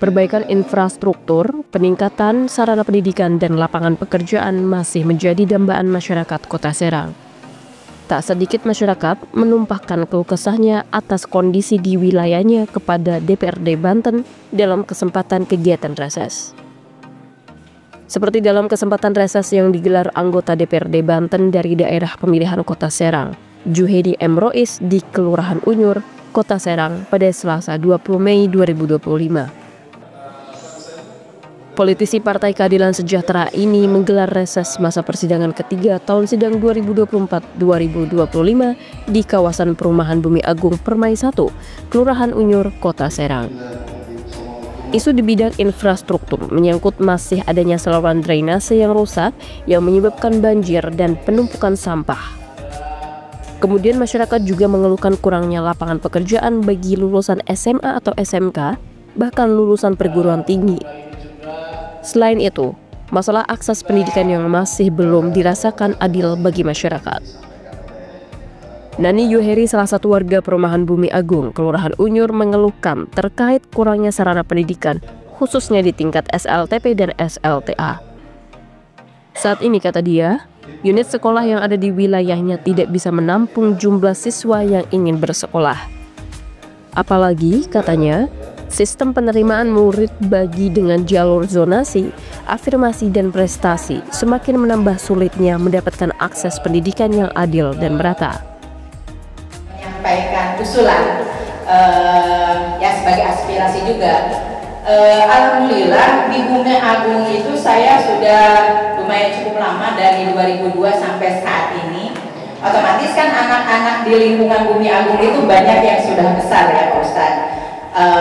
Perbaikan infrastruktur, peningkatan sarana pendidikan, dan lapangan pekerjaan masih menjadi dambaan masyarakat Kota Serang. Tak sedikit masyarakat menumpahkan keluh kesahnya atas kondisi di wilayahnya kepada DPRD Banten dalam kesempatan kegiatan reses. Seperti dalam kesempatan reses yang digelar anggota DPRD Banten dari daerah pemilihan Kota Serang, Juheni M. Rois di Kelurahan Unyur, Kota Serang pada Selasa 20 Mei 2025. Politisi Partai Keadilan Sejahtera ini menggelar reses masa persidangan ketiga tahun sidang 2024-2025 di kawasan Perumahan Bumi Agung Permai 1, Kelurahan Unyur, Kota Serang. Isu di bidang infrastruktur menyangkut masih adanya saluran drainase yang rusak yang menyebabkan banjir dan penumpukan sampah. Kemudian masyarakat juga mengeluhkan kurangnya lapangan pekerjaan bagi lulusan SMA atau SMK, bahkan lulusan perguruan tinggi. Selain itu, masalah akses pendidikan yang masih belum dirasakan adil bagi masyarakat. Nani Yuheri, salah satu warga Perumahan Bumi Agung, Kelurahan Unyur, mengeluhkan terkait kurangnya sarana pendidikan, khususnya di tingkat SLTP dan SLTA. Saat ini, kata dia, unit sekolah yang ada di wilayahnya tidak bisa menampung jumlah siswa yang ingin bersekolah. Apalagi, katanya, sistem penerimaan murid bagi dengan jalur zonasi, afirmasi, dan prestasi semakin menambah sulitnya mendapatkan akses pendidikan yang adil dan merata. Menyampaikan usulan ya sebagai aspirasi juga. Alhamdulillah di Bumi Agung itu saya sudah lumayan cukup lama dari 2002 sampai saat ini. Otomatis kan anak-anak di lingkungan Bumi Agung itu banyak yang sudah besar ya Pak Ustadz.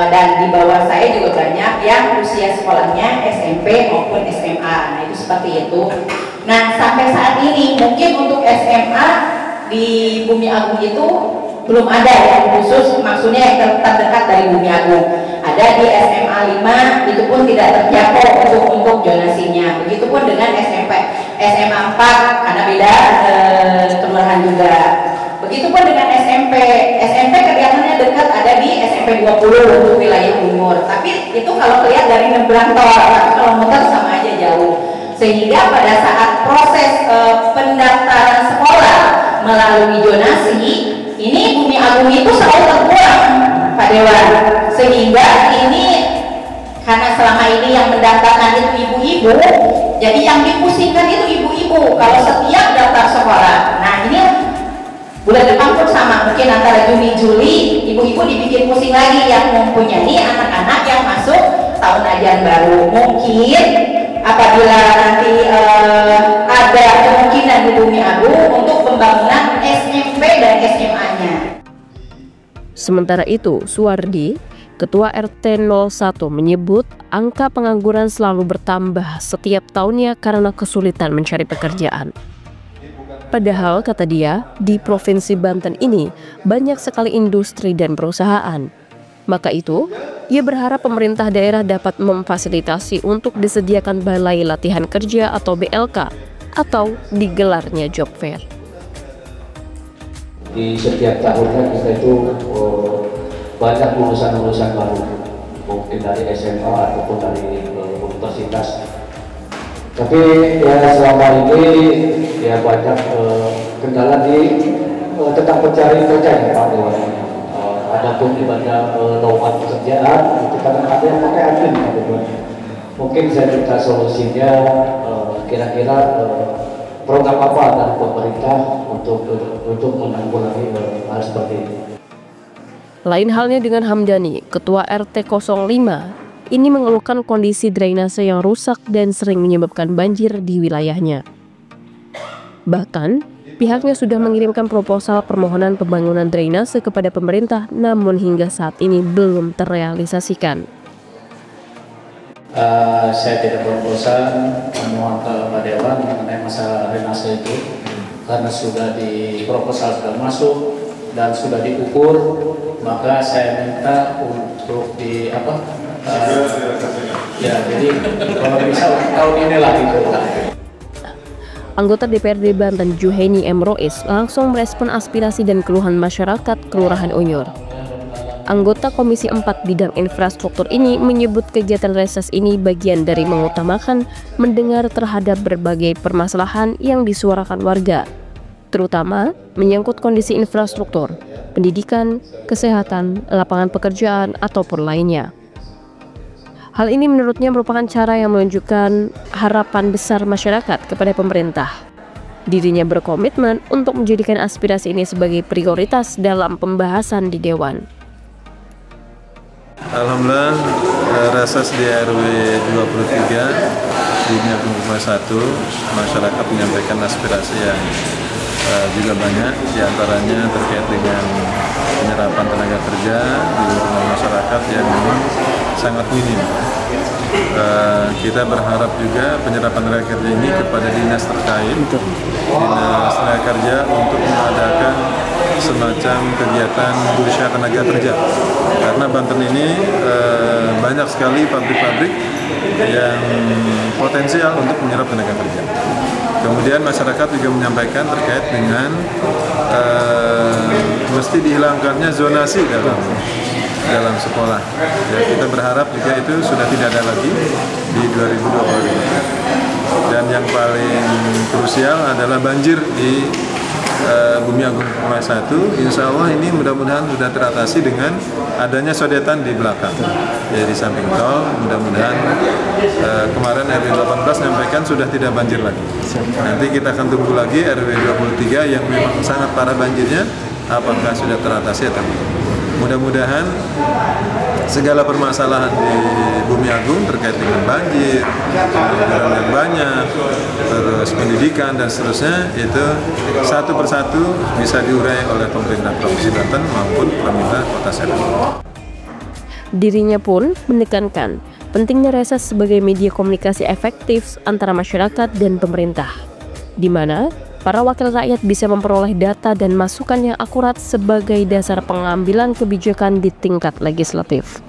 Dan di bawah saya juga banyak yang usia sekolahnya SMP maupun SMA. Nah itu seperti itu. Nah sampai saat ini mungkin untuk SMA di Bumi Agung itu belum ada yang khusus, maksudnya yang terdekat dari Bumi Agung. Ada di SMA 5 itu pun tidak terjangkau untuk zonasinya. Begitupun dengan SMA 4 karena beda kelurahan juga. Begitupun dengan SMP kelihatannya dekat, ada di SMP 20 untuk wilayah Unyur. Tapi itu kalau lihat dari nyebrang tol, tapi kalau muter sama aja jauh. Sehingga pada saat proses pendaftaran sekolah melalui zonasi, ini Bumi Agung itu selalu terkurang, Pak Dewan. Sehingga ini karena selama ini yang mendaftarkan itu ibu-ibu, jadi yang dipusingkan itu ibu-ibu kalau setiap daftar sekolah. Nah ini bulan depan pun sama, mungkin antara Juni-Juli ibu-ibu dibikin pusing lagi yang mempunyai anak-anak yang masuk tahun ajaran baru. Mungkin apabila nanti ada kemungkinan di Bumi Agung untuk pembangunan SMP dan SMA-nya. Sementara itu, Suwardi, Ketua RT 01, menyebut angka pengangguran selalu bertambah setiap tahunnya karena kesulitan mencari pekerjaan. Padahal, kata dia, di Provinsi Banten ini banyak sekali industri dan perusahaan. Maka itu, ia berharap pemerintah daerah dapat memfasilitasi untuk disediakan balai latihan kerja atau BLK atau digelarnya job fair. Di setiap tahunnya kita itu banyak lulusan-lulusan baru, mungkin dari SMA ataupun dari universitas. Tapi ya selama ini ya banyak kendala di tentang pencari kerja ya Pak Dewan. Adapun di mana lowongan pekerjaan itu kadang ada yang pakai admin Pak Dewan. Mungkin saya minta solusinya kira-kira program apa dari pemerintah untuk menanggulangi hal seperti ini. Lain halnya dengan Hamdani, Ketua RT 05. Ini mengeluhkan kondisi drainase yang rusak dan sering menyebabkan banjir di wilayahnya. Bahkan, pihaknya sudah mengirimkan proposal permohonan pembangunan drainase kepada pemerintah, namun hingga saat ini belum terrealisasikan. Saya tidak berproposal memohon ke Pak Dewan mengenai masalah drainase itu, karena sudah di proposal sudah masuk dan sudah diukur, maka saya minta untuk ya jadi kalau bisa tahun inilah itu. Anggota DPRD Banten Juheni M. Rois langsung merespon aspirasi dan keluhan masyarakat Kelurahan Unyur. Anggota Komisi 4 Bidang Infrastruktur ini menyebut kegiatan reses ini bagian dari mengutamakan mendengar terhadap berbagai permasalahan yang disuarakan warga, terutama menyangkut kondisi infrastruktur, pendidikan, kesehatan, lapangan pekerjaan, ataupun lainnya. Hal ini menurutnya merupakan cara yang menunjukkan harapan besar masyarakat kepada pemerintah. Dirinya berkomitmen untuk menjadikan aspirasi ini sebagai prioritas dalam pembahasan di Dewan. Alhamdulillah, reses di RW 23 di Agung 1 masyarakat menyampaikan aspirasi yang juga banyak, diantaranya terkait dengan penyerapan tenaga kerja di rumah masyarakat yang memang sangat minim. Kita berharap juga penyerapan tenaga kerja ini kepada dinas terkait, dinas tenaga kerja untuk mengadakan semacam kegiatan bursa tenaga kerja, karena Banten ini banyak sekali pabrik-pabrik yang potensial untuk menyerap tenaga kerja. Kemudian masyarakat juga menyampaikan terkait dengan mesti dihilangkannya zonasi dalam sekolah. Ya, kita berharap juga itu sudah tidak ada lagi di 2020. Dan yang paling krusial adalah banjir di Bumi Agung 1. Insya Allah ini mudah-mudahan sudah teratasi dengan adanya sodetan di belakang, ya di samping tol. Mudah-mudahan kemarin RW 18 menyampaikan sudah tidak banjir lagi. Nanti kita akan tunggu lagi RW 23 yang memang sangat parah banjirnya, apakah sudah teratasi atau tidak. Mudah-mudahan segala permasalahan di Bumi Agung terkait dengan banjir, penganggaran yang banyak, terus pendidikan dan seterusnya, itu satu persatu bisa diurai oleh pemerintah Provinsi Banten maupun pemerintah Kota Serang. Dirinya pun menekankan pentingnya reses sebagai media komunikasi efektif antara masyarakat dan pemerintah, di mana para wakil rakyat bisa memperoleh data dan masukan yang akurat sebagai dasar pengambilan kebijakan di tingkat legislatif.